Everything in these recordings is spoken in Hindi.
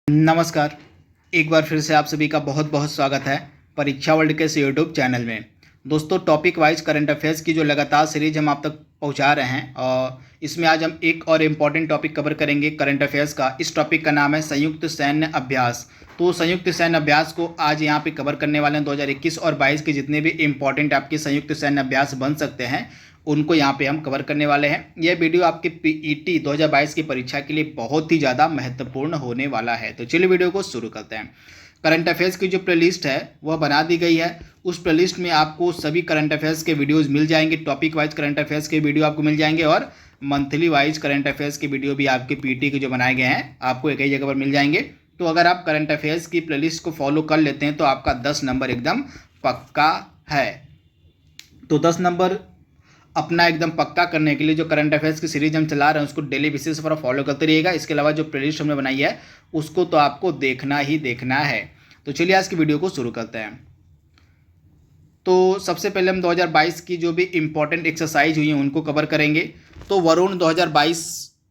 नमस्कार। एक बार फिर से आप सभी का बहुत बहुत स्वागत है परीक्षा वर्ल्ड के इस यूट्यूब चैनल में। दोस्तों, टॉपिक वाइज करंट अफेयर्स की जो लगातार सीरीज हम आप तक पहुंचा रहे हैं और इसमें आज हम एक और इम्पॉर्टेंट टॉपिक कवर करेंगे करंट अफेयर्स का। इस टॉपिक का नाम है संयुक्त सैन्य अभ्यास। तो संयुक्त सैन्य अभ्यास को आज यहाँ पे कवर करने वाले हैं। 2021 और 22 के जितने भी इम्पॉर्टेंट आपके संयुक्त सैन्य अभ्यास बन सकते हैं उनको यहाँ पे हम कवर करने वाले हैं। यह वीडियो आपके पीईटी 2022 की परीक्षा के लिए बहुत ही ज़्यादा महत्वपूर्ण होने वाला है। तो चलिए वीडियो को शुरू करते हैं। करंट अफेयर्स की जो प्लेलिस्ट है वह बना दी गई है। उस प्लेलिस्ट में आपको सभी करंट अफेयर्स के वीडियोज़ मिल जाएंगे। टॉपिक वाइज करंट अफेयर्स के वीडियो आपको मिल जाएंगे और मंथली वाइज करंट अफेयर्स के वीडियो भी आपके पीईटी के जो बनाए गए हैं आपको एक ही जगह पर मिल जाएंगे। तो अगर आप करंट अफेयर्स की प्लेलिस्ट को फॉलो कर लेते हैं तो आपका 10 नंबर एकदम पक्का है। तो 10 नंबर अपना एकदम पक्का करने के लिए जो करंट अफेयर्स की सीरीज हम चला रहे हैं उसको डेली बेसिस पर फॉलो करते रहिएगा। इसके अलावा जो प्लेलिस्ट हमने बनाई है उसको तो आपको देखना ही देखना है। तो चलिए आज की वीडियो को शुरू करते हैं। तो सबसे पहले हम 2022 की जो भी इम्पोर्टेंट एक्सरसाइज हुई हैं उनको कवर करेंगे। तो वरुण 2022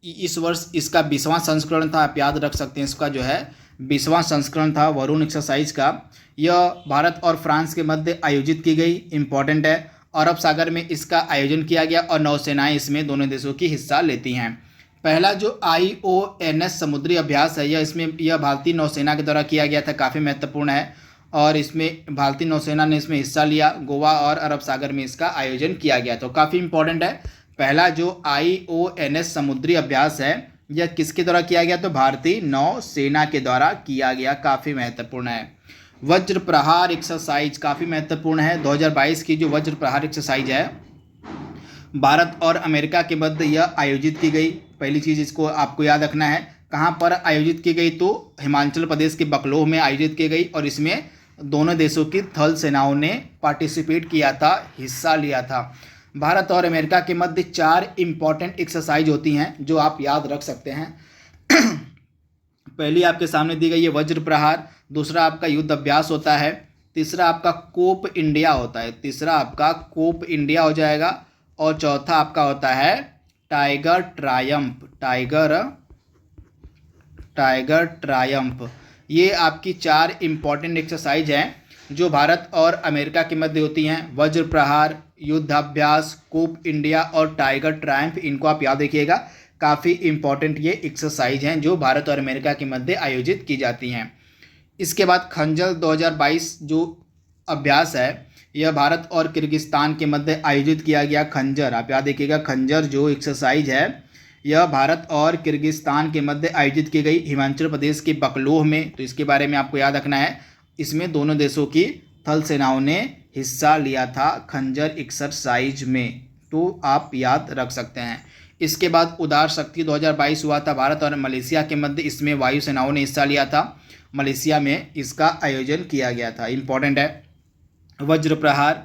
इस वर्ष इसका 20वां संस्करण था। आप याद रख सकते हैं, इसका जो है 20वां संस्करण था वरुण एक्सरसाइज का। यह भारत और फ्रांस के मध्य आयोजित की गई, इम्पॉर्टेंट है। अरब सागर में इसका आयोजन किया गया और नौसेनाएं इसमें दोनों देशों की हिस्सा लेती हैं। पहला जो IONS समुद्री अभ्यास है यह भारतीय नौसेना के द्वारा किया गया था, काफ़ी महत्वपूर्ण है और इसमें भारतीय नौसेना ने इसमें हिस्सा लिया। गोवा और अरब सागर में इसका आयोजन किया गया, तो काफ़ी इंपॉर्टेंट है। पहला जो IONS समुद्री अभ्यास है यह किसके द्वारा किया गया, तो भारतीय नौसेना के द्वारा किया गया, काफ़ी महत्वपूर्ण है। वज्र प्रहार एक्सरसाइज काफ़ी महत्वपूर्ण है। 2022 की जो वज्र प्रहार एक्सरसाइज है भारत और अमेरिका के मध्य यह आयोजित की गई। पहली चीज़ इसको आपको याद रखना है, कहाँ पर आयोजित की गई, तो हिमाचल प्रदेश के बकलोह में आयोजित की गई और इसमें दोनों देशों की थल सेनाओं ने पार्टिसिपेट किया था, हिस्सा लिया था। भारत और अमेरिका के मध्य 4 इम्पॉर्टेंट एक्सरसाइज होती हैं जो आप याद रख सकते हैं। पहली आपके सामने दी गई है वज्र प्रहार, दूसरा आपका युद्ध अभ्यास होता है, तीसरा आपका कोप इंडिया होता है, तीसरा आपका कोप इंडिया हो जाएगा और चौथा आपका होता है टाइगर ट्रायम्फ। टाइगर ट्रायम्फ ये आपकी 4 इम्पॉर्टेंट एक्सरसाइज हैं जो भारत और अमेरिका के मध्य होती हैं। वज्र प्रहार, युद्धाभ्यास, कोप इंडिया और टाइगर ट्रायम्फ, इनको आप याद रखिएगा, काफ़ी इम्पॉर्टेंट ये एक्सरसाइज हैं जो भारत और अमेरिका के मध्य आयोजित की जाती हैं। इसके बाद खंजर 2022 जो अभ्यास है यह भारत और किर्गिस्तान के मध्य आयोजित किया गया। खंजर आप याद रखिएगा, खंजर जो एक्सरसाइज है यह भारत और किर्गिस्तान के मध्य आयोजित की गई हिमाचल प्रदेश के बकलोह में। तो इसके बारे में आपको याद रखना है, इसमें दोनों देशों की थल सेनाओं ने हिस्सा लिया था खंजर एक्सरसाइज में, तो आप याद रख सकते हैं। इसके बाद उदार शक्ति 2022 हुआ था भारत और मलेशिया के मध्य, इसमें वायुसेनाओं ने हिस्सा लिया था। मलेशिया में इसका आयोजन किया गया था, इम्पॉर्टेंट है। वज्र प्रहार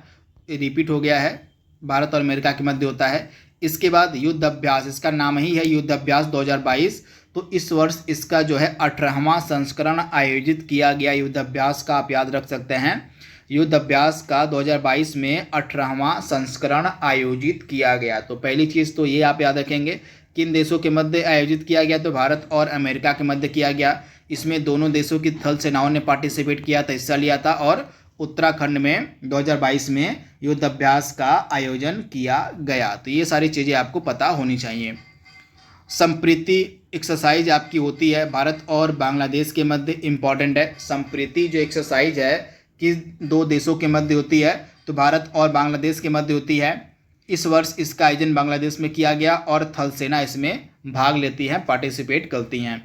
रिपीट हो गया है, भारत और अमेरिका के मध्य होता है। इसके बाद युद्ध अभ्यास, इसका नाम ही है युद्ध अभ्यास 2022, तो इस वर्ष इसका जो है 18वां संस्करण आयोजित किया गया युद्ध अभ्यास का, आप याद रख सकते हैं। युद्ध अभ्यास का 2022 में 18वां संस्करण आयोजित किया गया। तो पहली चीज़ तो ये आप याद रखेंगे, किन देशों के मध्य आयोजित किया गया, तो भारत और अमेरिका के मध्य किया गया। इसमें दोनों देशों की थल सेनाओं ने पार्टिसिपेट किया था, हिस्सा लिया था और उत्तराखंड में 2022 में युद्ध अभ्यास का आयोजन किया गया। तो ये सारी चीज़ें आपको पता होनी चाहिए। संप्रीति एक्सरसाइज आपकी होती है भारत और बांग्लादेश के मध्य, इम्पॉर्टेंट है। संप्रीति जो एक्सरसाइज है कि 2 देशों के मध्य होती है, तो भारत और बांग्लादेश के मध्य होती है। इस वर्ष इसका आयोजन बांग्लादेश में किया गया और थल सेना इसमें भाग लेती हैं, पार्टिसिपेट करती हैं।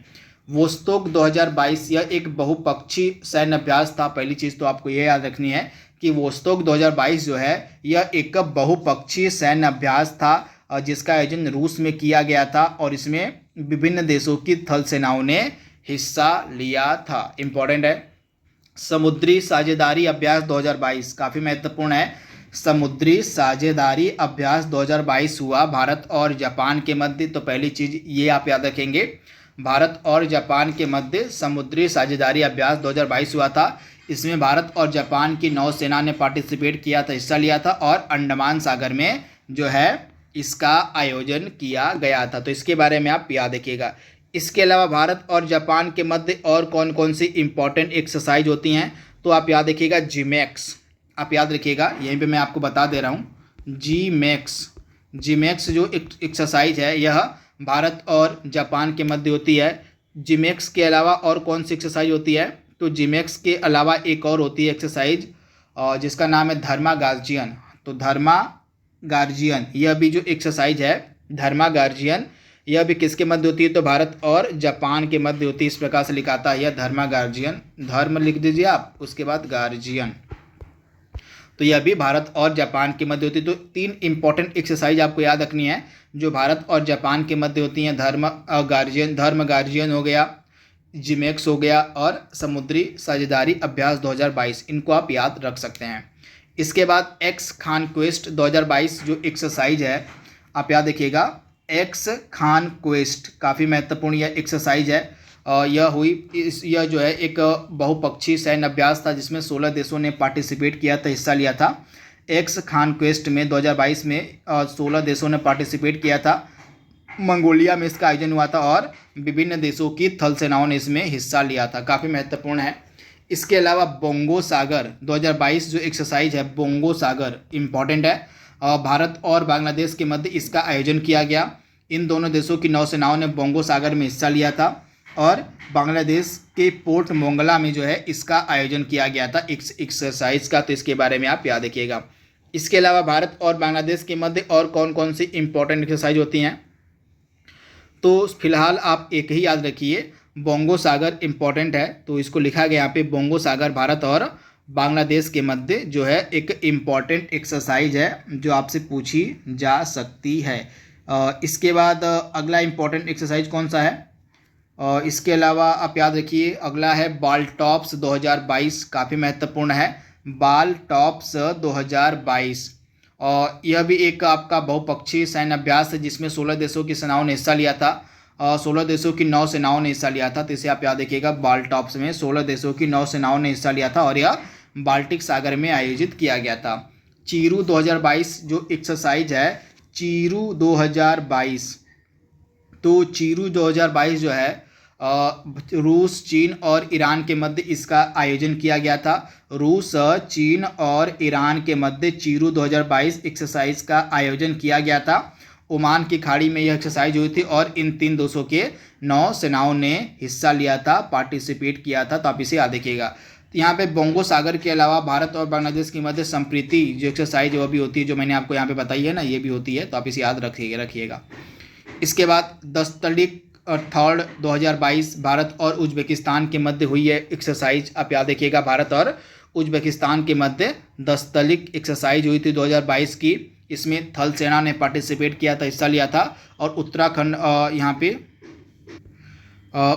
वोस्तोक 2022 यह एक बहुपक्षीय सैन्य अभ्यास था। पहली चीज़ तो आपको यह याद रखनी है कि वोस्तोक 2022 जो है यह एक बहुपक्षीय सैन्य अभ्यास था जिसका आयोजन रूस में किया गया था और इसमें विभिन्न देशों की थल सेनाओं ने हिस्सा लिया था, इम्पॉर्टेंट है। समुद्री साझेदारी अभ्यास 2022 काफ़ी महत्वपूर्ण है। समुद्री साझेदारी अभ्यास 2022 हुआ भारत और जापान के मध्य, तो पहली चीज़ ये आप याद रखेंगे, भारत और जापान के मध्य समुद्री साझेदारी अभ्यास 2022 हुआ था। इसमें भारत और जापान की नौसेना ने पार्टिसिपेट किया था, हिस्सा लिया था और अंडमान सागर में जो है इसका आयोजन किया गया था। तो इसके बारे में आप याद रखिएगा। इसके अलावा भारत और जापान के मध्य और कौन कौन सी इंपॉर्टेंट एक्सरसाइज होती हैं, तो आप याद रखिएगा जीमैक्स, आप याद रखिएगा, यहीं पे मैं आपको बता दे रहा हूँ। जीमैक्स जो एक्सरसाइज है यह भारत और जापान के मध्य होती है। जीमैक्स के अलावा और कौन सी एक्सरसाइज होती है, तो जीमैक्स के अलावा एक और होती है एक्सरसाइज जिसका नाम है धर्मा गार्जियन। तो धर्मा गार्जियन यह भी जो एक्सरसाइज है धर्मा गार्जियन, यह भी किसके मध्य होती है, तो भारत और जापान के मध्य होती है। इस प्रकार से लिखाता है यह धर्मा गार्जियन, धर्म लिख दीजिए आप, उसके बाद गार्जियन, तो यह भी भारत और जापान के मध्य होती है। तो 3 इंपॉर्टेंट एक्सरसाइज आपको याद रखनी है जो भारत और जापान के मध्य होती हैं। धर्म गार्जियन हो गया, जीमैक्स हो गया और समुद्री साझेदारी अभ्यास 2022, इनको आप याद रख सकते हैं। इसके बाद एक्स खान क्वेस्ट 2022 जो एक्सरसाइज है आप याद रखिएगा, एक्स खान क्वेस्ट काफ़ी महत्वपूर्ण यह एक्सरसाइज है। यह जो है एक बहुपक्षीय सैन्य अभ्यास था जिसमें 16 देशों ने पार्टिसिपेट किया था, हिस्सा लिया था। एक्स खान क्वेस्ट में 2022 में 16 देशों ने पार्टिसिपेट किया था। मंगोलिया में इसका आयोजन हुआ था और विभिन्न देशों की थल सेनाओं ने इसमें हिस्सा लिया था, काफ़ी महत्वपूर्ण है। इसके अलावा बोंगो सागर 2022 जो एक्सरसाइज है, बोंगो सागर इम्पॉर्टेंट है। भारत और बांग्लादेश के मध्य इसका आयोजन किया गया। इन दोनों देशों की नौसेनाओं ने बोंगो सागर में हिस्सा लिया था और बांग्लादेश के पोर्ट मोंगला में जो है इसका आयोजन किया गया था एक्सरसाइज का, तो इसके बारे में आप याद रखिएगा। इसके अलावा भारत और बांग्लादेश के मध्य और कौन कौन सी इंपॉर्टेंट एक्सरसाइज होती हैं, तो फिलहाल आप एक ही याद रखिए, बोंगो सागर इम्पॉर्टेंट है, तो इसको लिखा गया यहाँ पे बोंगो सागर भारत और बांग्लादेश के मध्य जो है एक इम्पॉर्टेंट एक्सरसाइज है जो आपसे पूछी जा सकती है। इसके बाद अगला इम्पॉर्टेंट एक्सरसाइज कौन सा है, इसके अलावा आप याद रखिए अगला है बालटॉप्स 2022, काफ़ी महत्वपूर्ण है बालटॉप्स 2022। और यह भी एक आपका बहुपक्षीय सैन्य अभ्यास है जिसमें 16 देशों की सेनाओं ने हिस्सा लिया था, 16 देशों की नौसेनाओं ने हिस्सा लिया था, तो इसे आप याद रखिएगा बालटॉप्स में 16 देशों की नौसेनाओं ने हिस्सा लिया था और यह बाल्टिक सागर में आयोजित किया गया था। चीरू 2022 जो एक्सरसाइज है, चीरू 2022, तो चीरू 2022 जो है रूस, चीन और ईरान के मध्य इसका आयोजन किया गया था। रूस, चीन और ईरान के मध्य चीरू 2022 एक्सरसाइज का आयोजन किया गया था। ओमान की खाड़ी में यह एक्सरसाइज हुई थी और इन 3 देशों के नौसेनाओं ने हिस्सा लिया था, पार्टिसिपेट किया था, तो आप इसे याद रखिएगा। तो यहाँ पे बोंगो सागर के अलावा भारत और बांग्लादेश के मध्य संप्रीति जो एक्सरसाइज वो भी होती है, जो मैंने आपको यहाँ पे बताई है ना, ये भी होती है, तो आप इसे याद रखिएगा। इसके बाद दस्तलिक 3rd 2022 भारत और उज्बेकिस्तान के मध्य हुई है एक्सरसाइज, आप याद रखिएगा, भारत और उज्बेकिस्तान के मध्य दस्तलिक एक्सरसाइज हुई थी 2022 की। इसमें थल सेना ने पार्टिसिपेट किया था, हिस्सा लिया था और उत्तराखंड यहाँ पे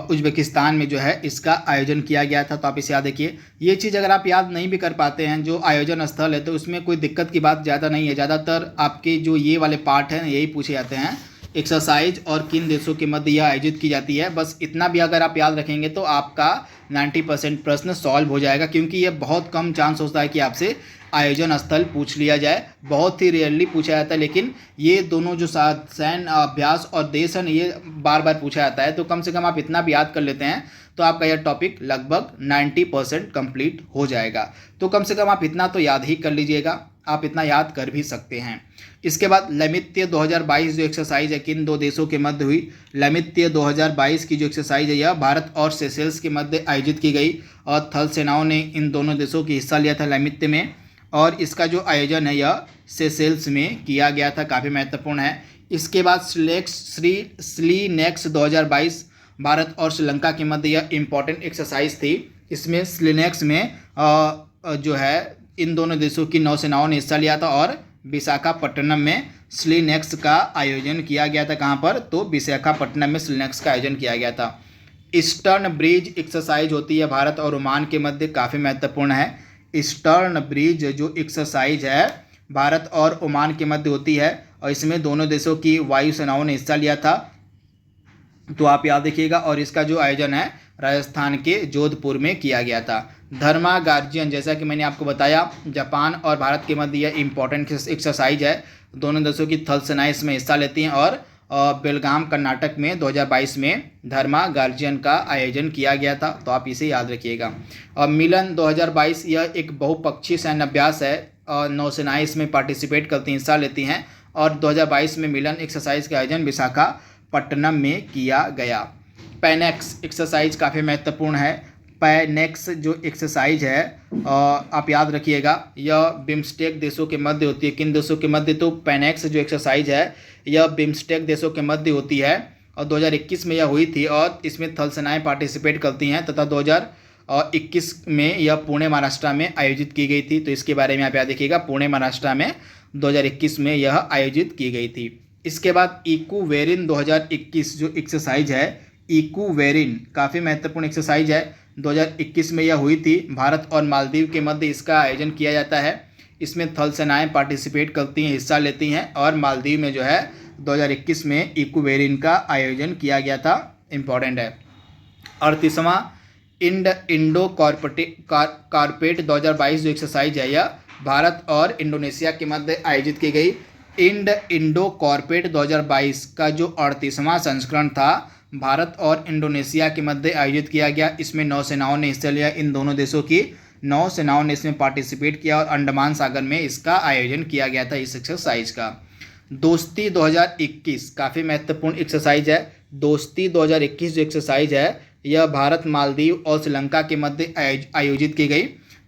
उज्बेकिस्तान में जो है इसका आयोजन किया गया था, तो आप इसे याद रखिए। ये चीज़ अगर आप याद नहीं भी कर पाते हैं जो आयोजन स्थल है तो उसमें कोई दिक्कत की बात ज़्यादा नहीं है। ज़्यादातर आपके जो ये वाले पार्ट हैं यही पूछे जाते हैं, एक्सरसाइज और किन देशों के मध्य यह आयोजित की जाती है। बस इतना भी अगर आप याद रखेंगे तो आपका 90% प्रश्न सॉल्व हो जाएगा, क्योंकि ये बहुत कम चांस होता है कि आपसे आयोजन स्थल पूछ लिया जाए, बहुत ही रेयरली पूछा जाता है। लेकिन ये दोनों जो सैन्य अभ्यास और देश है ये बार बार पूछा जाता है, तो कम से कम आप इतना भी याद कर लेते हैं तो आपका यह टॉपिक लगभग 90% कंप्लीट हो जाएगा। तो कम से कम आप इतना तो याद ही कर लीजिएगा, आप इतना याद कर भी सकते हैं। इसके बाद लमित्य 2022 जो एक्सरसाइज है किन 2 देशों के मध्य हुई, लमित्य 2022 की जो एक्सरसाइज है यह भारत और सेशेल्स के मध्य आयोजित की गई और थल सेनाओं ने इन दोनों देशों की हिस्सा लिया था लमित्य में, और इसका जो आयोजन है यह सेशेल्स में किया गया था, काफ़ी महत्वपूर्ण है। इसके बाद स्लीनेक्स 2022 भारत और श्रीलंका के मध्य यह इम्पॉर्टेंट एक्सरसाइज थी। इसमें स्लीनेक्स में जो है इन दोनों देशों की नौसेनाओं ने हिस्सा लिया था और विशाखापट्टनम में स्लीनेक्स का आयोजन किया गया था। कहाँ पर, तो विशाखापट्टनम में स्लीनेक्स का आयोजन किया गया था। ईस्टर्न ब्रिज एक्सरसाइज होती है भारत और ओमान के मध्य, काफ़ी महत्वपूर्ण है। ईस्टर्न ब्रिज जो एक्सरसाइज है भारत और ओमान के मध्य होती है और इसमें दोनों देशों की वायुसेनाओं ने हिस्सा लिया था, तो आप याद रखिएगा। और इसका जो आयोजन है राजस्थान के जोधपुर में किया गया था। धर्मा गार्जियन, जैसा कि मैंने आपको बताया, जापान और भारत के मध्य यह इम्पॉर्टेंट एक्सरसाइज है, दोनों देशों की थल सेनाएं इसमें हिस्सा लेती हैं और बेलगाम कर्नाटक में 2022 में धर्मा गार्जियन का आयोजन किया गया था, तो आप इसे याद रखिएगा। मिलन 2022 यह एक बहुपक्षीय सैन्य अभ्यास है और नौसेनाएं इसमें पार्टिसिपेट करती हैं, हिस्सा लेती हैं। और 2022 में मिलन एक्सरसाइज का आयोजन विशाखापट्टनम में किया गया। पैनेक्स एक्सरसाइज काफ़ी महत्वपूर्ण है। पैनेक्स जो एक्सरसाइज है आप याद रखिएगा, यह बिम्स्टेक देशों के मध्य होती है। किन देशों के मध्य? तो पैनेक्स जो एक्सरसाइज है यह बिम्स्टेक देशों के मध्य होती है और 2021 में यह हुई थी और इसमें थल सेनाएं पार्टिसिपेट करती हैं तथा 2021 में यह पुणे महाराष्ट्र में आयोजित की गई थी। तो इसके बारे में आप याद रखिएगा, पुणे महाराष्ट्र में 2021 में यह आयोजित की गई थी। इसके बाद इक्वेरिन 2021 जो एक्सरसाइज है, इक्वेरिन काफ़ी महत्वपूर्ण एक्सरसाइज है। 2021 में यह हुई थी। भारत और मालदीव के मध्य इसका आयोजन किया जाता है। इसमें थल सेनाएं पार्टिसिपेट करती हैं, हिस्सा लेती हैं और मालदीव में जो है 2021 में इक्वेरिन का आयोजन किया गया था। इम्पॉर्टेंट है। 38वां इंडो कॉर्पेट 2022 जो एक्सरसाइज है यह भारत और इंडोनेशिया के मध्य आयोजित की गई। इंडो कॉर्पेट 2022 का जो 38वां संस्करण था भारत और इंडोनेशिया के मध्य आयोजित किया गया। इसमें नौसेनाओं ने हिस्सा लिया। इन दोनों देशों की नौसेनाओं ने इसमें पार्टिसिपेट किया और अंडमान सागर में इसका आयोजन किया गया था इस एक्सरसाइज का। दोस्ती 2021 काफ़ी महत्वपूर्ण एक्सरसाइज है। दोस्ती 2021 जो एक्सरसाइज है यह भारत, मालदीव और श्रीलंका के मध्य आयोजित की गई।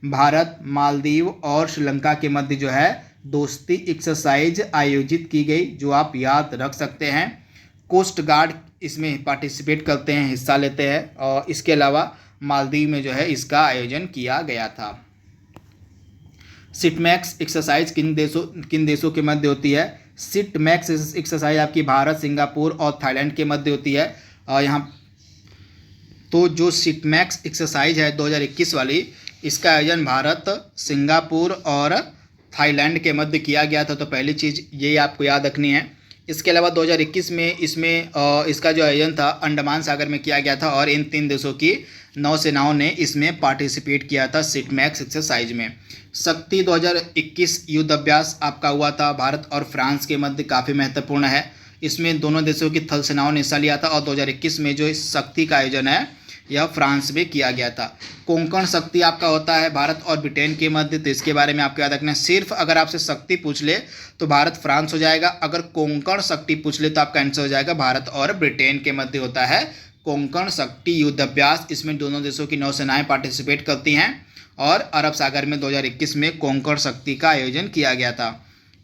भारत, मालदीव और श्रीलंका के मध्य जो है दोस्ती एक्सरसाइज आयोजित की गई, जो आप याद रख सकते हैं। कोस्ट गार्ड इसमें पार्टिसिपेट करते हैं, हिस्सा लेते हैं और इसके अलावा मालदीव में जो है इसका आयोजन किया गया था। सिटमैक्स एक्सरसाइज किन देशों के मध्य होती है? सिटमैक्स एक्सरसाइज आपकी भारत, सिंगापुर और थाईलैंड के मध्य होती है। यहाँ तो जो सिटमैक्स एक्सरसाइज है 2021 वाली, इसका आयोजन भारत, सिंगापुर और थाईलैंड के मध्य किया गया था। तो पहली चीज़ ये आपको याद रखनी है। इसके अलावा 2021 में इसका जो आयोजन था अंडमान सागर में किया गया था और इन 3 देशों की नौसेनाओं ने इसमें पार्टिसिपेट किया था सिटमैक्स एक्सरसाइज में। शक्ति 2021 युद्ध अभ्यास आपका हुआ था भारत और फ्रांस के मध्य, काफ़ी महत्वपूर्ण है। इसमें दोनों देशों की थल सेनाओं ने हिस्सा लिया था और 2021 में जो इस शक्ति का आयोजन है यह फ्रांस में किया गया था। कोंकण शक्ति आपका होता है भारत और ब्रिटेन के मध्य, तो इसके बारे में आपको याद रखना है। सिर्फ अगर आपसे शक्ति पूछ ले तो भारत फ्रांस हो जाएगा, अगर कोंकण शक्ति पूछ ले तो आपका आंसर हो जाएगा भारत और ब्रिटेन के मध्य होता है कोंकण शक्ति युद्ध अभ्यास। इसमें दोनों देशों की नौसेनाएं पार्टिसिपेट करती हैं और अरब सागर में 2021 में कोंकण शक्ति का आयोजन किया गया था।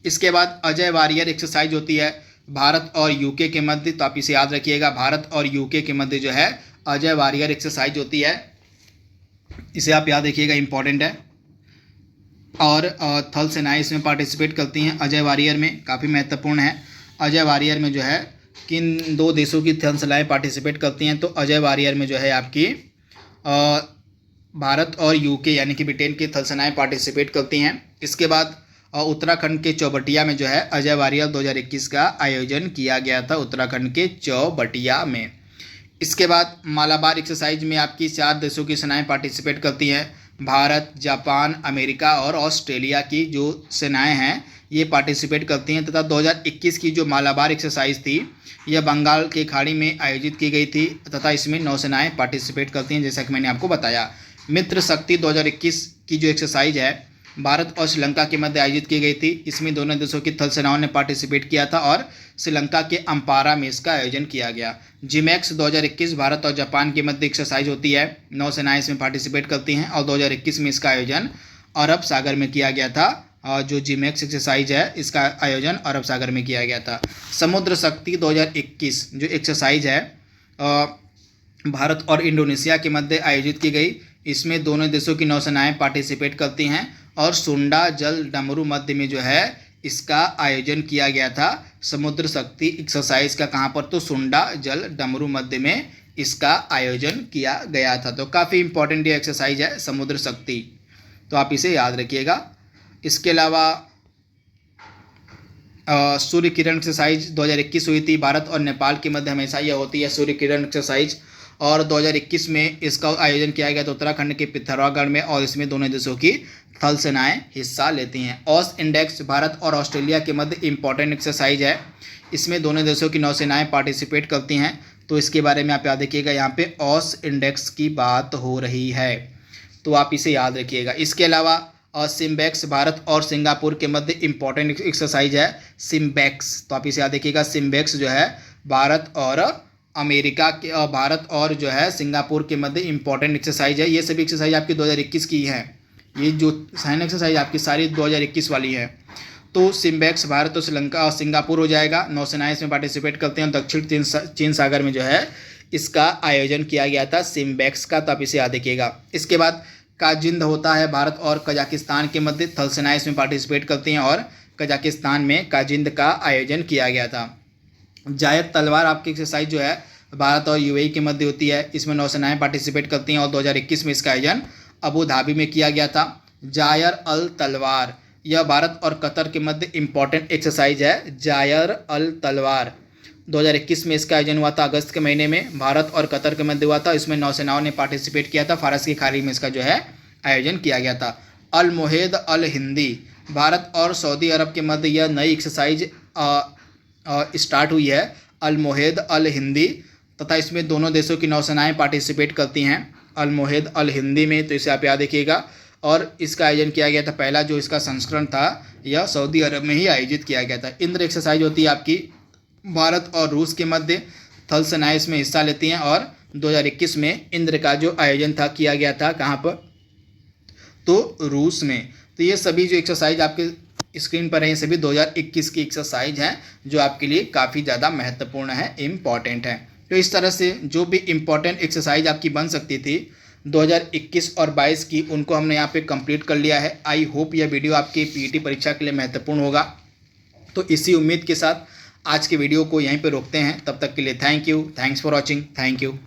इसके बाद अजय वारियर एक्सरसाइज होती है भारत और यूके के मध्य, तो आप इसे याद रखिएगा। भारत और यूके के मध्य जो है अजय वारियर एक्सरसाइज होती है, इसे आप याद रखिएगा, इंपॉर्टेंट है। और थल सेनाएं इसमें पार्टिसिपेट करती हैं अजय वारियर में, काफ़ी महत्वपूर्ण है। अजय वारियर में जो है किन 2 देशों की थल सेनाएं पार्टिसिपेट करती हैं? तो अजय वारियर में जो है आपकी भारत और यूके यानी कि ब्रिटेन की थल सेनाएं पार्टिसिपेट करती हैं। इसके बाद उत्तराखंड के चौबटिया में जो है अजय वारियर 2021 का आयोजन किया गया था, उत्तराखंड के चौबटिया में। इसके बाद मालाबार एक्सरसाइज में आपकी 4 देशों की सेनाएं पार्टिसिपेट करती हैं। भारत, जापान, अमेरिका और ऑस्ट्रेलिया की जो सेनाएं हैं ये पार्टिसिपेट करती हैं तथा 2021 की जो मालाबार एक्सरसाइज थी यह बंगाल की खाड़ी में आयोजित की गई थी तथा इसमें नौसेनाएं पार्टिसिपेट करती हैं, जैसा कि मैंने आपको बताया। मित्र शक्ति 2021 की जो एक्सरसाइज है भारत और श्रीलंका के मध्य आयोजित की गई थी। इसमें दोनों देशों की थल सेनाओं ने पार्टिसिपेट किया था और श्रीलंका के अम्पारा में इसका आयोजन किया गया। जिमैक्स 2021 भारत और जापान के मध्य एक्सरसाइज होती है, नौसेनाएं इसमें पार्टिसिपेट करती हैं और 2021 में इसका आयोजन अरब सागर में किया गया था। और जो जिमैक्स एक्सरसाइज है इसका आयोजन अरब सागर में किया गया था। समुद्र शक्ति 2021 जो एक्सरसाइज है भारत और इंडोनेशिया के मध्य आयोजित की गई। इसमें दोनों देशों की नौसेनाएं पार्टिसिपेट करती हैं और सुंडा जल डमरू मध्य में जो है इसका आयोजन किया गया था समुद्र शक्ति एक्सरसाइज का। कहाँ पर? तो सुंडा जल डमरू मध्य में इसका आयोजन किया गया था। तो काफ़ी इंपॉर्टेंट ये एक्सरसाइज है समुद्र शक्ति, तो आप इसे याद रखिएगा। इसके अलावा सूर्य किरण एक्सरसाइज 2021 हुई थी भारत और नेपाल के मध्य, हमेशा यह होती है सूर्य किरण एक्सरसाइज। और 2021 में इसका आयोजन किया गया था उत्तराखंड के पिथौरागढ़ में और इसमें दोनों देशों की थल सेनाएं हिस्सा लेती हैं। ऑस इंडेक्स भारत और ऑस्ट्रेलिया के मध्य इंपॉर्टेंट एक्सरसाइज है। इसमें दोनों देशों की नौसेनाएं पार्टिसिपेट करती हैं। तो इसके बारे में आप याद रखिएगा, यहाँ पे ऑस इंडेक्स की बात हो रही है, तो आप इसे याद रखिएगा। इसके अलावा सिम्बेक्स भारत और सिंगापुर के मध्य इंपॉर्टेंट एक्सरसाइज है सिम्बेक्स, तो आप इसे याद रखिएगा। सिम्बेक्स जो है भारत और अमेरिका के भारत और जो है सिंगापुर के मध्य इंपॉर्टेंट एक्सरसाइज है। ये सभी एक्सरसाइज आपकी 2021 की है, ये जो सैन्य एक्सरसाइज आपकी सारी 2021 वाली है। तो सिम्बेक्स भारत और श्रीलंका और सिंगापुर हो जाएगा, नौसेनाएं इसमें पार्टिसिपेट करते हैं। दक्षिण चीन सागर में जो है इसका आयोजन किया गया था सिम्बेक्स का, तो आप इसे याद रखिएगा। इसके बाद काजिंद होता है भारत और कजाकिस्तान के मध्य, थल सेनाएं इसमें पार्टिसिपेट करती हैं और कजाकिस्तान में काजिंद का आयोजन किया गया था। जायद तलवार आपकी एक्सरसाइज जो है भारत और यूएई के मध्य होती है, इसमें नौसेनाएं पार्टिसिपेट करती हैं और 2021 में इसका आयोजन अबू धाबी में किया गया था। जायर अल तलवार यह भारत और कतर के मध्य इंपॉर्टेंट एक्सरसाइज है। जायर अल तलवार 2021 में इसका आयोजन हुआ था, अगस्त के महीने में भारत और कतर के मध्य हुआ था। इसमें नौसेनाओं ने पार्टिसिपेट किया था, फारस की खाड़ी में इसका जो है आयोजन किया गया था। अल मोहेद अल हिंदी भारत और सऊदी अरब के मध्य यह नई एक्सरसाइज स्टार्ट हुई है, अल मोहेद अल हिंदी, तथा इसमें दोनों देशों की नौसेनाएं पार्टिसिपेट करती हैं अल मोहेद अल हिंदी में, तो इसे आप याद रखिएगा। और इसका आयोजन किया गया था, पहला जो इसका संस्करण था यह सऊदी अरब में ही आयोजित किया गया था। इंद्र एक्सरसाइज होती है आपकी भारत और रूस के मध्य, थल सेनाएं इसमें हिस्सा लेती हैं और 2021 में इंद्र का जो आयोजन था किया गया था कहाँ पर, तो रूस में। तो ये सभी जो एक्सरसाइज आपके स्क्रीन पर है ये सभी 2021 की एक्सरसाइज हैं जो आपके लिए काफ़ी ज़्यादा महत्वपूर्ण है, इम्पॉर्टेंट है। तो इस तरह से जो भी इम्पॉर्टेंट एक्सरसाइज आपकी बन सकती थी 2021 और 22 की, उनको हमने यहाँ पे कंप्लीट कर लिया है। आई होप यह वीडियो आपकी पीईटी परीक्षा के लिए महत्वपूर्ण होगा। तो इसी उम्मीद के साथ आज के वीडियो को यहीं पे रोकते हैं, तब तक के लिए thank you, thanks for watching, thank you.